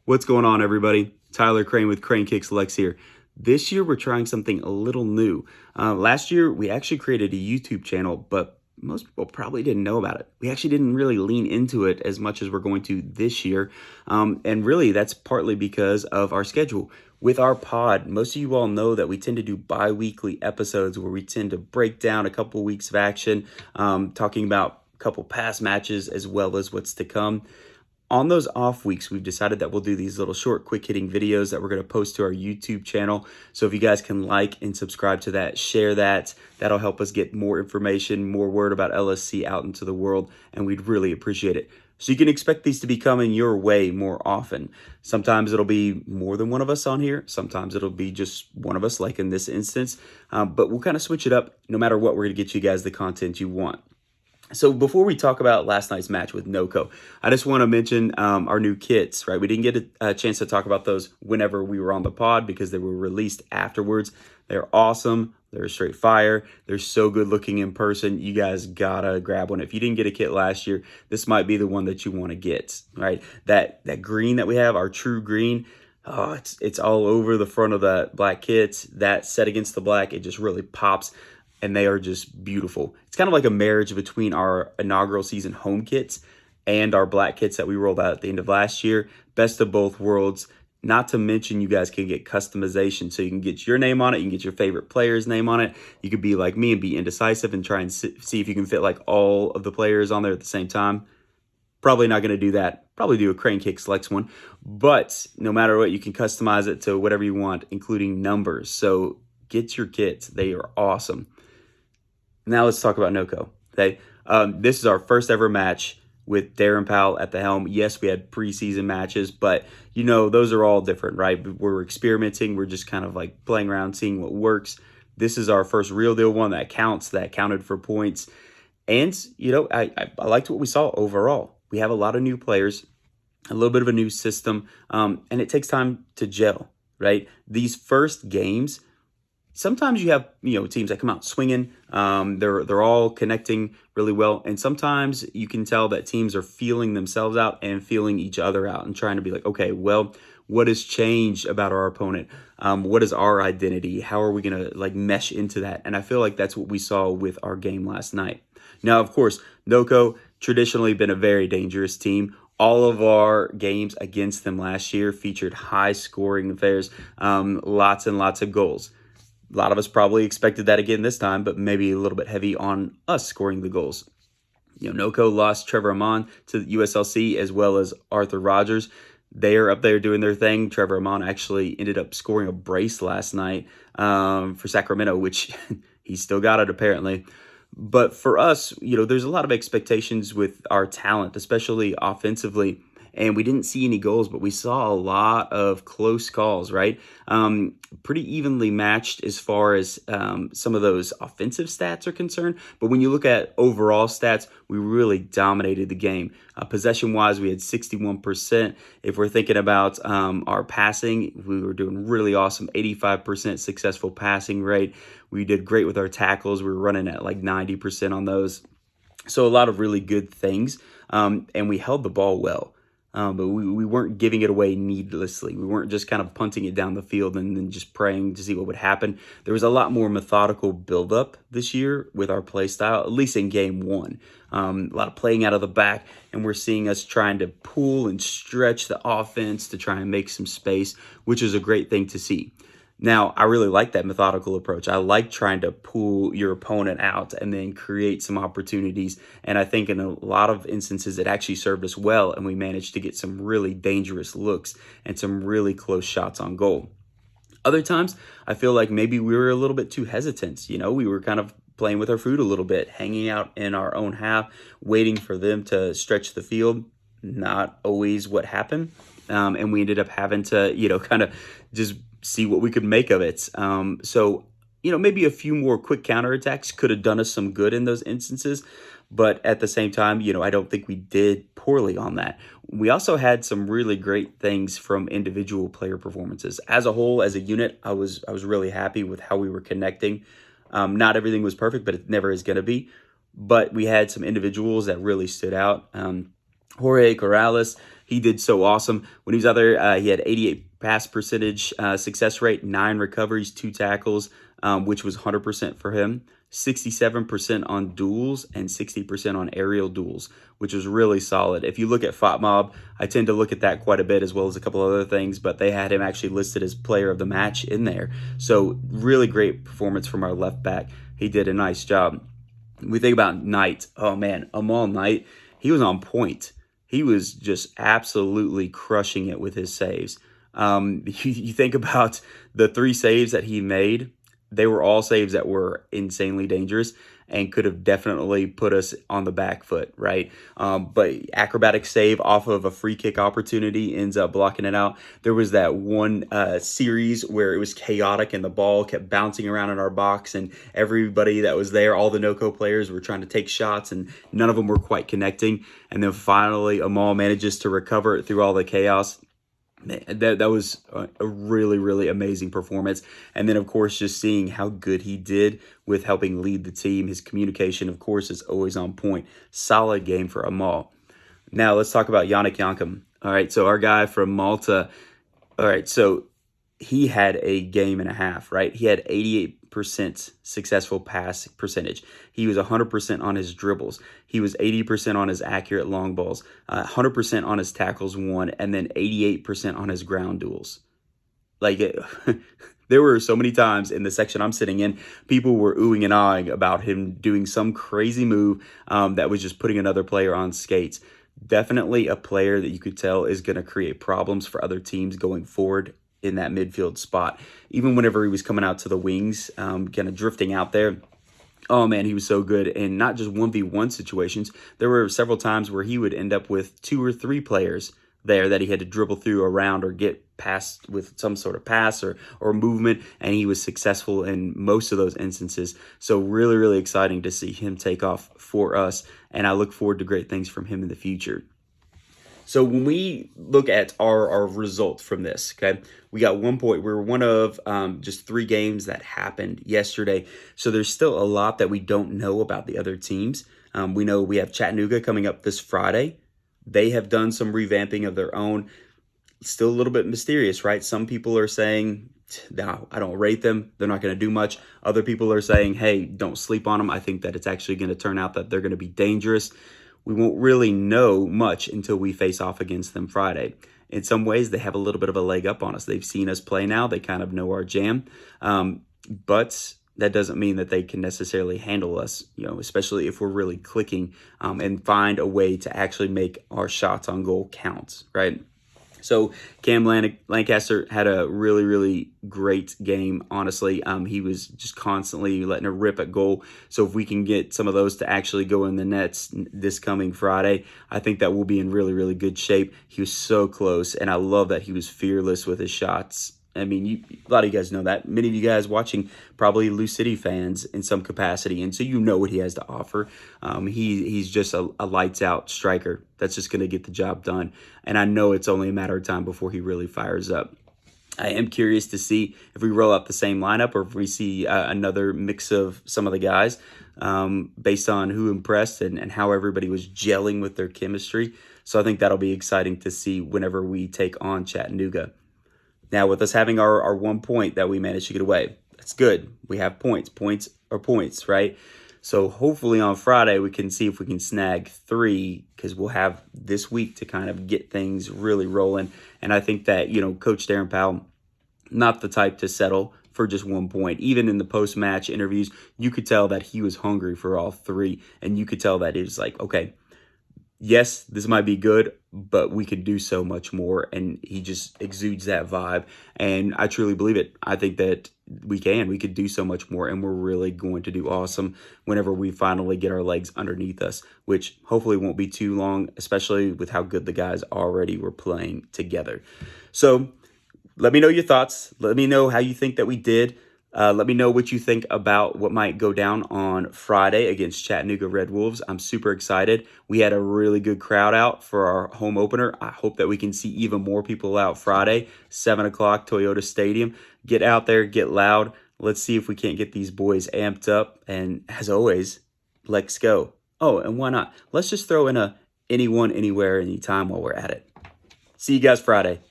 What's going on, everybody? Tyler Crane with Crane Kicks Lex here. This year, we're trying something a little new. Last year, we actually created a YouTube channel, but most people probably didn't know about it. We actually didn't really lean into it as much as we're going to this year. And really, that's partly because of our schedule. With our pod, most of you all know that we tend to do bi-weekly episodes where we tend to break down a couple weeks of action, talking about a couple past matches as well as what's to come. On those off weeks, we've decided that we'll do these little short, quick hitting videos that we're going to post to our YouTube channel. So if you guys can like and subscribe to that, share that, that'll help us get more information, more word about LSC out into the world, and we'd really appreciate it. So you can expect these to be coming your way more often. Sometimes it'll be more than one of us on here. Sometimes it'll be just one of us, like in this instance. But we'll kind of switch it up. No matter what, we're going to get you guys the content you want. So before we talk about last night's match with NOCO, I just want to mention our new kits, right? We didn't get a chance to talk about those whenever we were on the pod because they were released afterwards. They're awesome. They're straight fire. They're so good looking in person. You guys gotta grab one. If you didn't get a kit last year, this might be the one that you want to get, right? That green that we have, our true green, oh, it's all over the front of the black kits. That set against the black, it just really pops. And they are just beautiful. It's kind of like a marriage between our inaugural season home kits and our black kits that we rolled out at the end of last year. Best of both worlds. Not to mention, you guys can get customization. So you can get your name on it. You can get your favorite player's name on it. You could be like me and be indecisive and try and see if you can fit like all of the players on there at the same time. Probably not going to do that. Probably do a Crane Kicks Lex one. But no matter what, you can customize it to whatever you want, including numbers. So get your kits. They are awesome. Now let's talk about NOCO. Okay, this is our first ever match with Darren Powell at the helm. Yes, we had preseason matches, but you know those are all different, right? We're experimenting. We're just kind of like playing around, seeing what works. This is our first real deal one that counts, that counted for points, and you know I liked what we saw overall. We have a lot of new players, a little bit of a new system, and it takes time to gel, right? These first games. Sometimes you have, teams that come out swinging. They're all connecting really well. And sometimes you can tell that teams are feeling themselves out and feeling each other out and trying to be like, okay, well, what has changed about our opponent? What is our identity? How are we going to like mesh into that? And I feel like that's what we saw with our game last night. Now, of course, NOCO traditionally been a very dangerous team. All of our games against them last year featured high scoring affairs, lots and lots of goals. A lot of us probably expected that again this time, but maybe a little bit heavy on us scoring the goals. NOCO lost Trevor Amon to USLC as well as Arthur Rogers. They are up there doing their thing. Trevor Amon actually ended up scoring a brace last night for Sacramento, which he still got it apparently. But for us, there's a lot of expectations with our talent, especially offensively. And we didn't see any goals, but we saw a lot of close calls, right? Pretty evenly matched as far as some of those offensive stats are concerned. But when you look at overall stats, we really dominated the game. Possession-wise, we had 61%. If we're thinking about our passing, we were doing really awesome, 85% successful passing rate. We did great with our tackles. We were running at like 90% on those. So a lot of really good things. And we held the ball well. But we weren't giving it away needlessly. We weren't just kind of punting it down the field and then just praying to see what would happen. There was a lot more methodical buildup this year with our play style, at least in game one. A lot of playing out of the back, and we're seeing us trying to pull and stretch the offense to try and make some space, which is a great thing to see. Now, I really like that methodical approach. I like trying to pull your opponent out and then create some opportunities. And I think in a lot of instances, it actually served us well. And we managed to get some really dangerous looks and some really close shots on goal. Other times, I feel like maybe we were a little bit too hesitant. We were kind of playing with our food a little bit, hanging out in our own half, waiting for them to stretch the field. Not always what happened. And we ended up having to, kind of just see what we could make of it. So, maybe a few more quick counterattacks could have done us some good in those instances. But at the same time, I don't think we did poorly on that. We also had some really great things from individual player performances. As a whole, as a unit, I was really happy with how we were connecting. Not everything was perfect, but it never is going to be. But we had some individuals that really stood out. Jorge Corrales, He did so awesome. When he was out there, he had 88 pass percentage success rate, 9 recoveries, 2 tackles, which was 100% for him. 67% on duels and 60% on aerial duels, which was really solid. If you look at FOTMob, I tend to look at that quite a bit as well as a couple other things, but they had him actually listed as player of the match in there. So really great performance from our left back. He did a nice job. We think about Knight. Oh man, Amal Knight, he was on point. He was just absolutely crushing it with his saves. You think about the 3 saves that he made. They were all saves that were insanely dangerous and could have definitely put us on the back foot, right? But acrobatic save off of a free kick opportunity ends up blocking it out. There was that one series where it was chaotic and the ball kept bouncing around in our box, and everybody that was there, all the NOCO players were trying to take shots and none of them were quite connecting. And then finally Amal manages to recover it through all the chaos. That was a really, really amazing performance. And then, of course, just seeing how good he did with helping lead the team. His communication, of course, is always on point. Solid game for Amal. Now, let's talk about Yannick Yankum. All right, so our guy from Malta. All right, so he had a game and a half, right? He had 88% successful pass percentage. He was 100% on his dribbles. He was 80% on his accurate long balls, 100% on his tackles won, and then 88% on his ground duels. Like, there were so many times in the section I'm sitting in, people were oohing and aahing about him doing some crazy move that was just putting another player on skates. Definitely a player that you could tell is going to create problems for other teams going forward in that midfield spot. Even whenever he was coming out to the wings, kind of drifting out there, oh man, he was so good. And not just 1v1 situations. There were several times where he would end up with 2 or 3 players there that he had to dribble through around or get past with some sort of pass or movement, and he was successful in most of those instances. So really, really exciting to see him take off for us, and I look forward to great things from him in the future. So when we look at our result from this, okay, we got 1 point. We were one of just 3 games that happened yesterday. So there's still a lot that we don't know about the other teams. We know we have Chattanooga coming up this Friday. They have done some revamping of their own. Still a little bit mysterious, right? Some people are saying, no, I don't rate them. They're not going to do much. Other people are saying, hey, don't sleep on them. I think that it's actually going to turn out that they're going to be dangerous. We won't really know much until we face off against them Friday. In some ways, they have a little bit of a leg up on us. They've seen us play now. They kind of know our jam. But that doesn't mean that they can necessarily handle us, especially if we're really clicking and find a way to actually make our shots on goal count, right? So Cam Lancaster had a really, really great game, honestly. He was just constantly letting a rip at goal. So if we can get some of those to actually go in the nets this coming Friday, I think that we'll be in really, really good shape. He was so close, and I love that he was fearless with his shots. I mean, a lot of you guys know that. Many of you guys watching probably Lou City fans in some capacity, and so you know what he has to offer. He's just a lights-out striker that's just going to get the job done, and I know it's only a matter of time before he really fires up. I am curious to see if we roll out the same lineup or if we see another mix of some of the guys based on who impressed and how everybody was gelling with their chemistry. So I think that'll be exciting to see whenever we take on Chattanooga. Now, with us having our 1 point that we managed to get away, that's good. We have points. Points are points, right? So hopefully on Friday, we can see if we can snag 3 because we'll have this week to kind of get things really rolling. And I think that, Coach Darren Powell, not the type to settle for just 1 point. Even in the post-match interviews, you could tell that he was hungry for all 3. And you could tell that it was like, okay, yes, this might be good, but we could do so much more. And he just exudes that vibe. And I truly believe it. I think that we could do so much more. And we're really going to do awesome whenever we finally get our legs underneath us, which hopefully won't be too long, especially with how good the guys already were playing together. So let me know your thoughts. Let me know how you think that we did. Let me know what you think about what might go down on Friday against Chattanooga Red Wolves. I'm super excited. We had a really good crowd out for our home opener. I hope that we can see even more people out Friday, 7 o'clock, Toyota Stadium. Get out there, get loud. Let's see if we can't get these boys amped up. And as always, let's go. Oh, and why not? Let's just throw in a anyone, anywhere, anytime while we're at it. See you guys Friday.